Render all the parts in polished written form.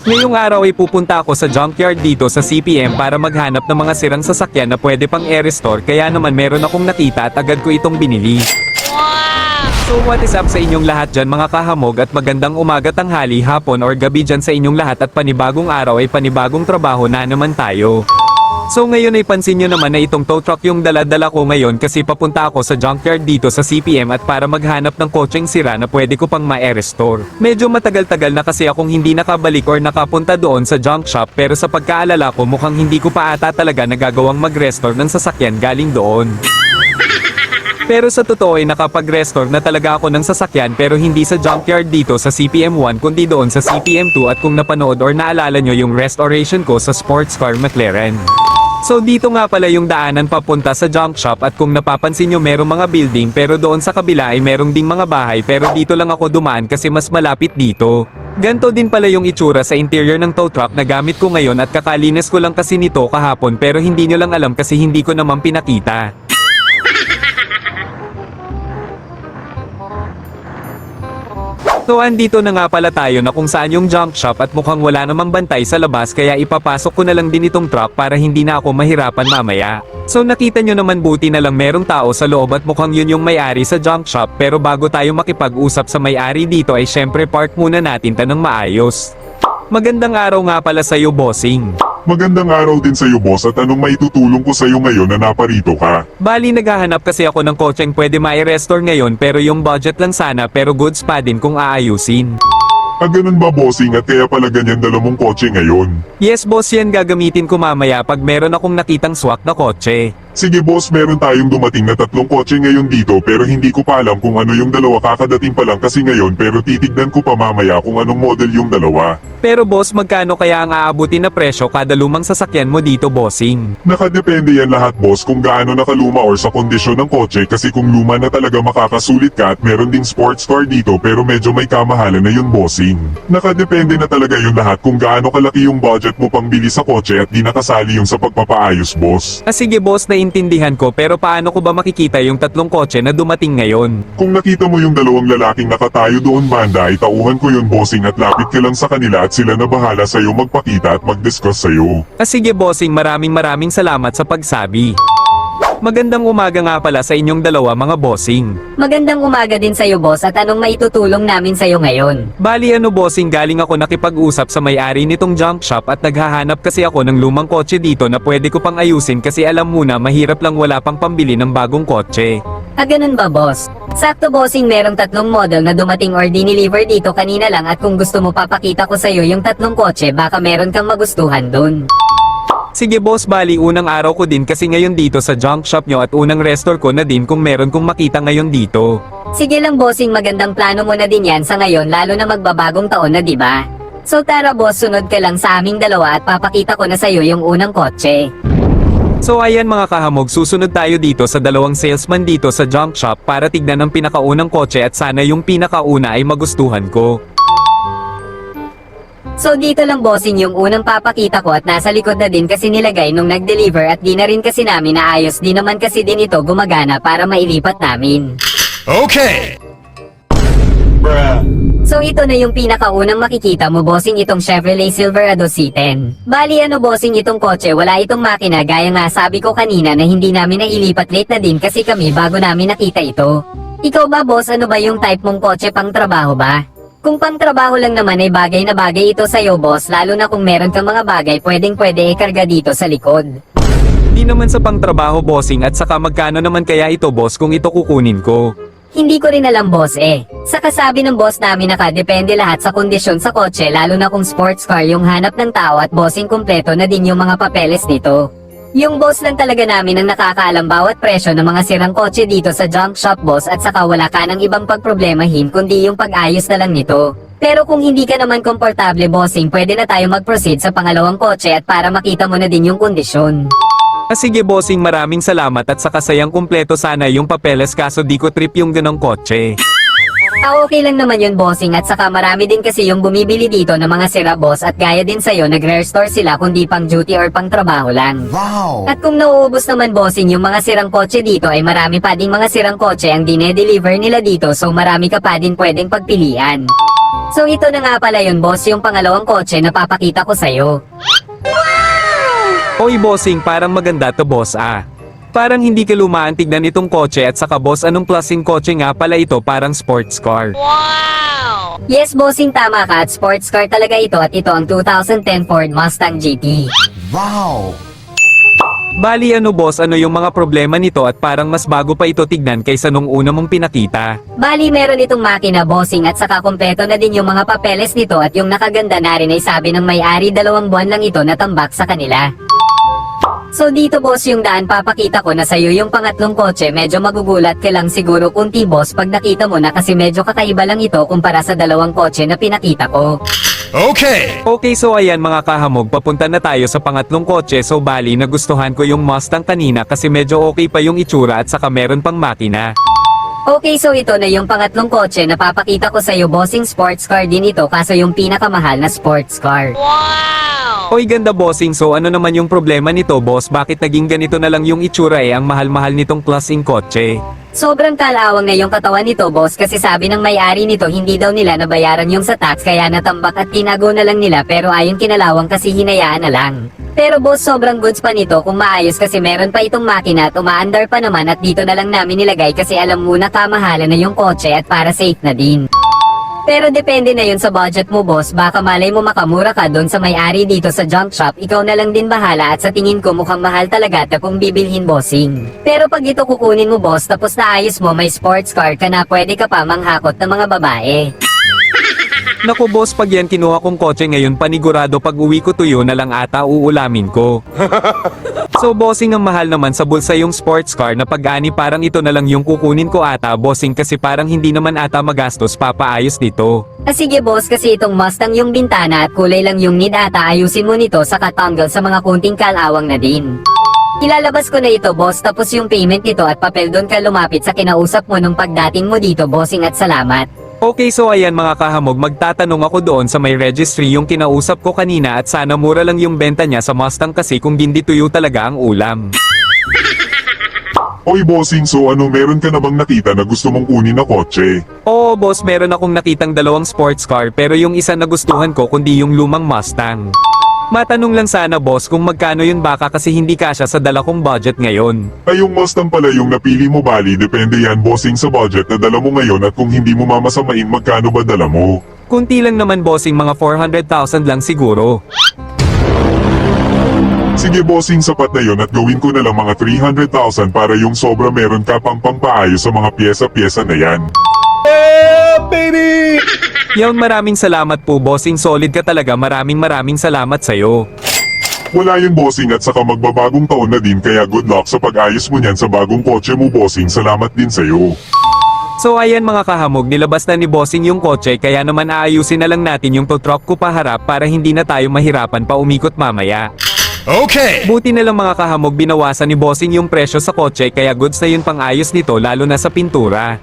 Ngayong araw ay pupunta ako sa junkyard dito sa CPM para maghanap ng mga sirang sasakyan na pwede pang i-restore kaya naman meron akong nakita at agad ko itong binili. So what is up sa inyong lahat dyan mga kahamog at magandang umaga, tanghali, hapon or gabi dyan sa inyong lahat at panibagong araw ay panibagong trabaho na naman tayo. So ngayon ay pansin nyo naman na itong tow truck yung dala-dala ko ngayon kasi papunta ako sa junkyard dito sa CPM at para maghanap ng kotseng sira na pwede ko pang ma-restore. Medyo matagal-tagal na kasi akong hindi nakabalik or nakapunta doon sa junk shop pero sa pagkaalala ko mukhang hindi ko pa ata talaga nagagawang mag-restore ng sasakyan galing doon. Pero sa totoo ay nakapag-restore na talaga ako ng sasakyan pero hindi sa junkyard dito sa CPM 1 kundi doon sa CPM 2 at kung napanood or naalala nyo yung restoration ko sa sports car McLaren. So dito nga pala yung daanan papunta sa junk shop at kung napapansin nyo merong mga building pero doon sa kabila ay merong ding mga bahay pero dito lang ako dumaan kasi mas malapit dito. Ganto din pala yung itsura sa interior ng tow truck na gamit ko ngayon at kakalinis ko lang kasi nito kahapon pero hindi nyo lang alam kasi hindi ko naman pinakita. So andito na nga pala tayo na kung saan yung junk shop at mukhang wala namang bantay sa labas kaya ipapasok ko na lang din itong truck para hindi na ako mahirapan mamaya. So nakita nyo naman buti na lang merong tao sa loob at mukhang yun yung may-ari sa junk shop pero bago tayo makipag-usap sa may-ari dito ay syempre park muna natin ta ng maayos. Magandang araw nga pala sa'yo bossing. Magandang araw din sa'yo boss at anong maitutulong ko sa'yo ngayon na naparito ka? Bali naghahanap kasi ako ng kotseng pwede ma-restore ngayon pero yung budget lang sana pero goods pa din kung aayusin. Ganun ba bossing at kaya pala ganyan dala mong kotse ngayon? Yes boss, yan gagamitin ko mamaya pag meron akong nakitang swak na kotse. Sige boss, meron tayong dumating na 3 kotse ngayon dito pero hindi ko pa alam kung ano yung dalawa, kakadating pa lang kasi ngayon pero titignan ko pa mamaya kung anong model yung dalawa. Pero boss, magkano kaya ang aabutin na presyo kada lumang sasakyan mo dito bossing? Nakadepende yan lahat boss kung gaano nakaluma or sa kondisyon ng kotse kasi kung luma na talaga makakasulit ka at meron ding sports car dito pero medyo may kamahalan na yun bossing. Nakadepende na talaga yun lahat kung gaano kalaki yung budget mo pang bili sa kotse at di nakasali yung sa pagpapaayos boss. Sige boss, naiintindihan ko pero paano ko ba makikita yung 3 kotse na dumating ngayon? Kung nakita mo yung 2 lalaking nakatayo doon banda ay tauhan ko yun bossing at lapit ka lang sa kanila at sila na bahala sa'yo magpakita at mag-discuss sa'yo. Sige bossing, maraming salamat sa pagsabi. Magandang umaga nga pala sa inyong dalawa mga bossing. Magandang umaga din sa'yo boss at anong maitutulong namin sa'yo ngayon? Bali bossing, galing ako nakipag-usap sa may-ari nitong junk shop at naghahanap kasi ako ng lumang kotse dito na pwede ko pang ayusin kasi alam mo na mahirap lang wala pang pambili ng bagong kotse. Ganun ba boss? Sakto bossing, merong 3 model na dumating or dineliver dito kanina lang at kung gusto mo papakita ko sa'yo yung 3 kotse baka meron kang magustuhan dun. Sige boss, bali unang araw ko din kasi ngayon dito sa junk shop nyo at unang restore ko na din kung meron kong makita ngayon dito. Sige lang bossing, magandang plano mo na din yan sa ngayon lalo na magbabagong taon na diba? So tara boss, sunod ka lang sa aming dalawa at papakita ko na sa'yo yung unang kotse. So ayan mga kahamog, susunod tayo dito sa 2 salesman dito sa junk shop para tignan ang pinakaunang kotse at sana yung pinakauna ay magustuhan ko. So dito lang bossing yung unang papakita ko at nasa likod na din kasi nilagay nung nag-deliver at di na rin kasi namin naayos, di naman kasi din ito gumagana para mailipat namin. Okay. So ito na yung pinakaunang makikita mo bossing, itong Chevrolet Silverado C10. Bali bossing, itong kotse wala itong makina gaya nga sabi ko kanina na hindi namin nailipat, late na din kasi kami bago namin nakita ito. Ikaw ba boss, ano ba yung type mong kotse, pang trabaho ba? Kung pang trabaho lang naman ay bagay na bagay ito sa'yo boss, lalo na kung meron kang mga bagay pwede ikarga dito sa likod. Di naman sa pangtrabaho bossing at saka magkano naman kaya ito boss kung ito kukunin ko? Hindi ko rin alam boss Sa kasabi ng boss namin nakadepende lahat sa kondisyon sa kotse lalo na kung sports car yung hanap ng tao at bossing kumpleto na din yung mga papeles nito. Yung boss lang talaga namin ang nakakaalam bawat presyo ng mga sirang kotse dito sa junk shop boss at saka wala ka ng ibang pagproblemahin kundi yung pag-ayos na lang nito. Pero kung hindi ka naman komportable bossing, pwede na tayo mag-proceed sa pangalawang kotse at para makita mo na din yung kondisyon. Sige bossing, maraming salamat at saka sayang kumpleto sana yung papeles kaso di ko trip yung ganong kotse. Okay lang naman yun bossing at saka marami din kasi yung bumibili dito ng mga sira boss at gaya din sa'yo nag-restore sila kundi pang duty or pang trabaho lang. Wow. At kung nauubos naman bossing yung mga sirang kotse dito ay marami pa ding mga sirang kotse ang dine-deliver nila dito so marami ka pa din pwedeng pagpilian. So ito na nga pala yun boss, yung pangalawang kotse na papakita ko sa'yo. Oy bossing, parang maganda to boss ah. Parang hindi ka lumaan tignan itong kotse at saka boss anong klaseng kotse nga pala ito, parang sports car. Yes bossing, tama ka at sports car talaga ito at ito ang 2010 Ford Mustang GT. Wow! Bali ano boss, ano yung mga problema nito at parang mas bago pa ito tignan kaysa nung una mong pinakita. Bali meron itong makina bossing at saka kompleto na din yung mga papeles nito at yung nakaganda na rin ay sabi ng may-ari 2 buwan lang ito natambak sa kanila. So dito boss yung daan papakita ko na sa'yo yung pangatlong kotse, medyo magugulat ka lang siguro kunti boss pag nakita mo na kasi medyo kakaiba lang ito kumpara sa 2 kotse na pinakita ko. Okay! Okay, so ayan mga kahamog, papunta na tayo sa pangatlong kotse. So bali nagustuhan ko yung Mustang kanina kasi medyo okay pa yung itsura at saka meron pang makina. Okay, so ito na yung pangatlong kotse na papakita ko sa'yo bossing, sports car din ito kaso yung pinakamahal na sports car. Oy ganda bossing, so ano naman yung problema nito boss, bakit naging ganito na lang yung itsura ang mahal-mahal nitong klaseng kotse? Sobrang kalawang na yung katawan nito boss kasi sabi ng may-ari nito hindi daw nila nabayaran yung sa tax kaya natambak at tinago na lang nila pero ayon kinalawang kasi hinayaan na lang. Pero boss sobrang goods pa nito kung maayos kasi meron pa itong makina at umaandar pa naman at dito na lang namin nilagay kasi alam mo na kamahalan na yung kotse at para safe na din. Pero depende na yun sa budget mo boss, baka malay mo makamura ka doon sa may-ari dito sa junk shop, ikaw na lang din bahala at sa tingin ko mukhang mahal talaga ta kung bibilhin bossing. Pero pag ito kukunin mo boss tapos naayos mo may sports car ka na pwede ka pa manghakot ng mga babae. Naku boss, pag yan kinuha kong kotse ngayon panigurado pag uwi ko tuyo na lang ata uulamin ko. So bossing ang mahal naman sa bulsa yung sports car na pag-ani parang ito na lang yung kukunin ko ata bossing kasi parang hindi naman ata magastos papaayos dito. Ah sige boss kasi itong Mustang yung bintana at kulay lang yung need ata ayusin mo nito sa katanggal sa mga kunting kalawang na din. Ilalabas ko na ito boss tapos yung payment nito at papel doon ka lumapit sa kinausap mo nung pagdating mo dito bossing at salamat. Okay, so ayan mga kahamog, magtatanong ako doon sa may registry yung kinausap ko kanina at sana mura lang yung benta niya sa Mustang kasi kung hindi tuyo talaga ang ulam. Oy bossing, so ano, meron ka na bang nakita na gusto mong kunin na kotse? Oo boss, meron akong nakitang 2 sports car pero yung isa nagustuhan ko kundi yung lumang Mustang. Matanong lang sana boss kung magkano yun baka kasi hindi kasya sa dala kong budget ngayon. Ay yung Mustang pala yung napili mo bali, depende yan bossing sa budget na dala mo ngayon at kung hindi mo mamasamain magkano ba dala mo. Kunti lang naman bossing, mga 400,000 lang siguro. Sige bossing, sapat na yon at gawin ko na lang mga 300,000 para yung sobra meron ka pang pampaayos sa mga pyesa-pyesa na yan. Yawn, maraming salamat po bossing, solid ka talaga, maraming salamat sa'yo. Wala yun bossing at saka magbabagong taon na din kaya good luck sa pag-ayos mo niyan sa bagong kotse mo bossing, salamat din sa'yo. So ayan mga kahamog, nilabas na ni bossing yung kotse kaya naman aayusin na lang natin yung tow truck ko paharap para hindi na tayo mahirapan pa umikot mamaya. Okay! Buti na lang mga kahamog, binawasan ni bossing yung presyo sa kotse kaya goods na yun pang ayos nito lalo na sa pintura.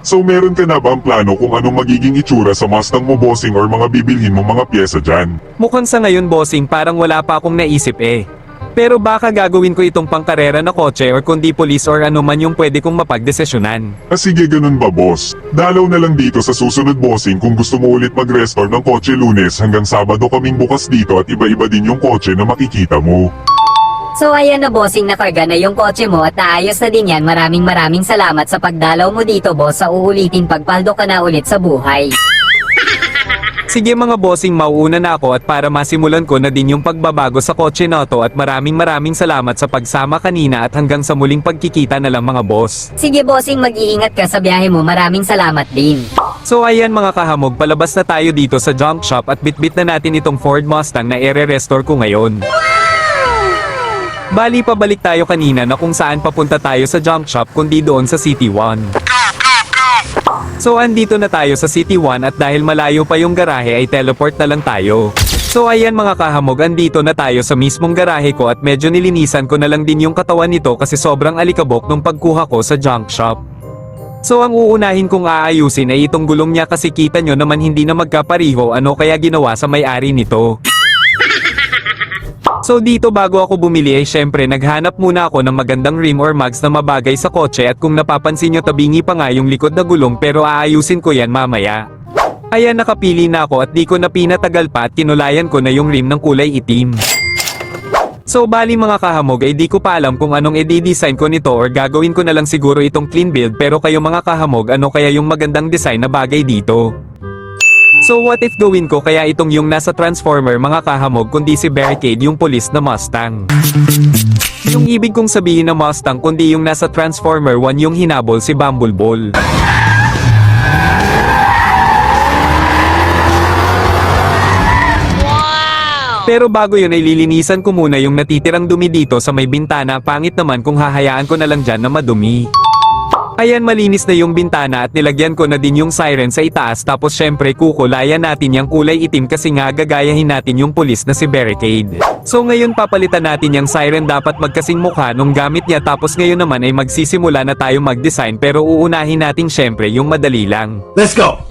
So meron ka na ba ang plano kung anong magiging itsura sa Mustang mo bossing or mga bibilhin mo mga pyesa dyan? Mukhang sa ngayon bossing parang wala pa akong naisip eh. Pero baka gagawin ko itong pangkarera na kotse or kundi police or ano man yung pwede kong mapagdesisyonan. Ah sige, ganun ba boss? Dalaw na lang dito sa susunod bossing kung gusto mo ulit mag-restore ng kotse Lunes hanggang Sabado kaming bukas dito at iba-iba din yung kotse na makikita mo. So ayan na bossing, nakarga na yung kotse mo at naayos na din yan. Maraming salamat sa pagdalaw mo dito boss, sa uulitin pagpaldo ka na ulit sa buhay. Sige mga bossing, mauuna na ako at para masimulan ko na din yung pagbabago sa kotse na to at maraming salamat sa pagsama kanina at hanggang sa muling pagkikita na lang mga boss. Sige bossing, mag-iingat ka sa biyahe mo, maraming salamat din. So ayan mga kahamog, palabas na tayo dito sa junk shop at bitbit na natin itong Ford Mustang na ire-restore ko ngayon. Bali pabalik tayo kanina na kung saan papunta tayo sa junk shop kundi doon sa City 1. So andito na tayo sa City 1 at dahil malayo pa yung garahe ay teleport na lang tayo. So ayan mga kahamog, andito na tayo sa mismong garahe ko at medyo nilinisan ko na lang din yung katawan nito kasi sobrang alikabok nung pagkuha ko sa junk shop. So ang uunahin kong aayusin ay itong gulong niya kasi kita nyo naman hindi na magkapariho ano kaya ginawa sa may-ari nito. So dito bago ako bumili ay syempre naghanap muna ako ng magandang rim or mags na mabagay sa kotse at kung napapansin nyo tabingi pa nga yung likod na gulong pero aayusin ko yan mamaya. Ayan nakapili na ako at di ko na pinatagal pa at kinulayan ko na yung rim ng kulay itim. So bali mga kahamog ay di ko pa alam kung anong i-design ko nito or gagawin ko na lang siguro itong clean build pero kayo mga kahamog ano kaya yung magandang design na bagay dito? So what if gawin ko kaya itong yung nasa Transformer mga kahamog kundi si Barricade yung pulis na Mustang? Yung ibig kong sabihin na Mustang kundi yung nasa Transformer 1 yung hinabol si Bumblebee. Pero bago yun ay lilinisan ko muna yung natitirang dumi dito sa may bintana, pangit naman kung hahayaan ko na lang dyan na madumi. Ayan malinis na yung bintana at nilagyan ko na din yung siren sa itaas tapos syempre kukulayan natin yung kulay itim kasi nga gagayahin natin yung pulis na si Barricade. So ngayon papalitan natin yung siren dapat magkasing mukha nung gamit niya tapos ngayon naman ay magsisimula na tayo mag-design pero uunahin natin syempre yung madali lang. Let's go!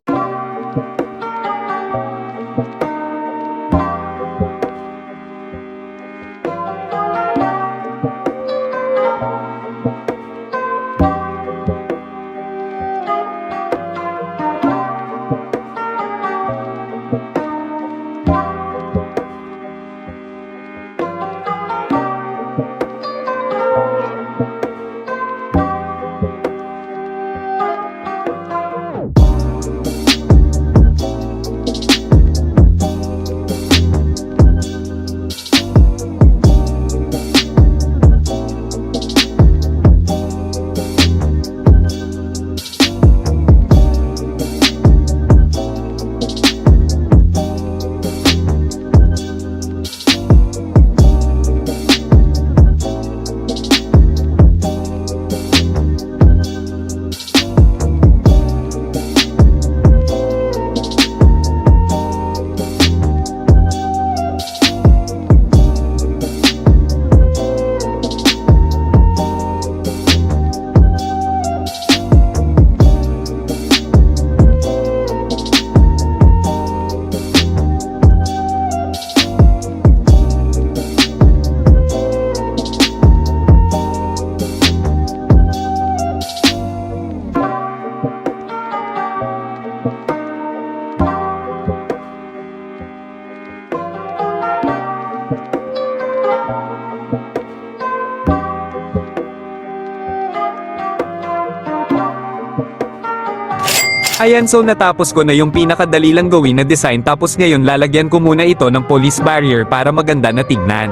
Ayan so natapos ko na yung pinakadali lang gawin na design tapos ngayon lalagyan ko muna ito ng police barrier para maganda na tignan.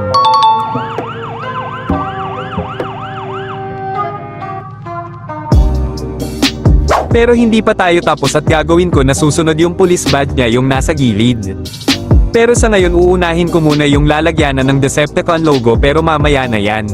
Pero hindi pa tayo tapos at gagawin ko na susunod yung police badge niya yung nasa gilid. Pero sa ngayon uunahin ko muna yung lalagyanan ng Decepticon logo pero mamaya na yan.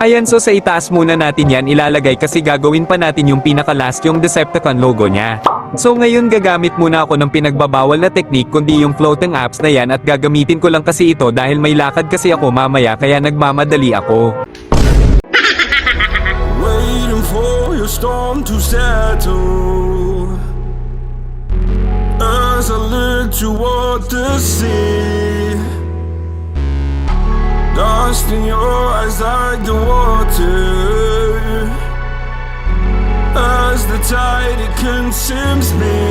Ayan so sa itaas muna natin yan ilalagay kasi gagawin pa natin yung pinaka-last yung Decepticon logo niya. So ngayon gagamit muna ako ng pinagbabawal na technique kundi yung floating apps na yan at gagamitin ko lang kasi ito dahil may lakad kasi ako mamaya kaya nagmamadali ako. Waiting for your storm to settle as I look toward the sea. Lost in your eyes like the water. As the tide it consumes me.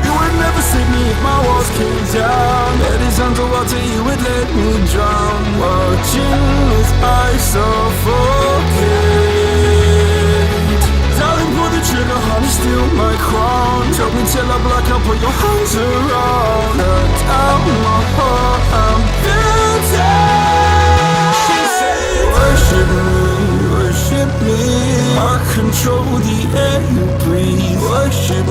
You would never save me if my walls came down. Head is underwater, you would let me drown. Watching as I suffocate. Darling, pull the trigger, honey, steal my crown. Choke me till I black out, put your hands around. Cut out my heart, I'm guilty. Worship me, worship me. I control the air you breathe. Worship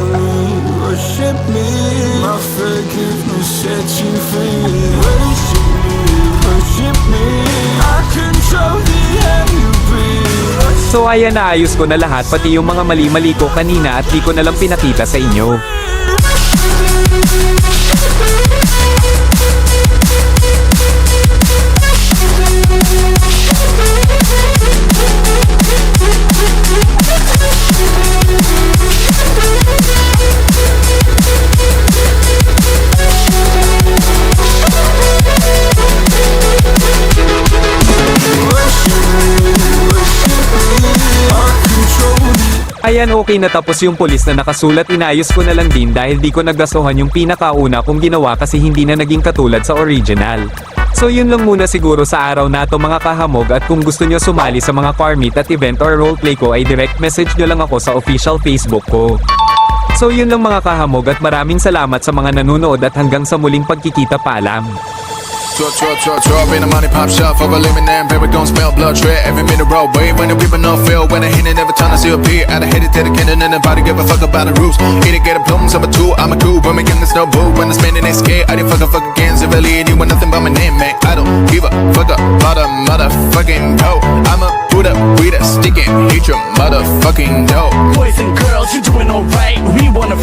me. My forgiveness set you free. Worship me. I control the air you breathe. So ayan, naayos ko na lahat, pati yung mga mali-mali ko kanina at di ko na lang pinakita sa inyo. Ayan, okay na tapos yung pulis na nakasulat, inayos ko na lang din dahil di ko nagdasuhan yung pinakauna kong ginawa kasi hindi na naging katulad sa original. So yun lang muna siguro sa araw na to mga kahamog, at kung gusto nyo sumali sa mga car meet at event or roleplay ko ay direct message nyo lang ako sa official Facebook ko. So yun lang mga kahamog, at maraming salamat sa mga nanonood at hanggang sa muling pagkikita, paalam. Drop in the money pop shop for a lemon and baby gon' smell blood tread every minute road wave when the people no feel when I hit it every time I see a beat I hit it to the cannon and nobody give a fuck about the rules eat it get a plums I'm a two I'm a cool but me young is no boo when I'm spending they scared I didn't fuck again civilian you want nothing but my name man I don't give a fuck about a motherfucking hoe I'm a Buddha we the sticking hate your motherfucking dough Boys and girls, you're doing alright. We wanna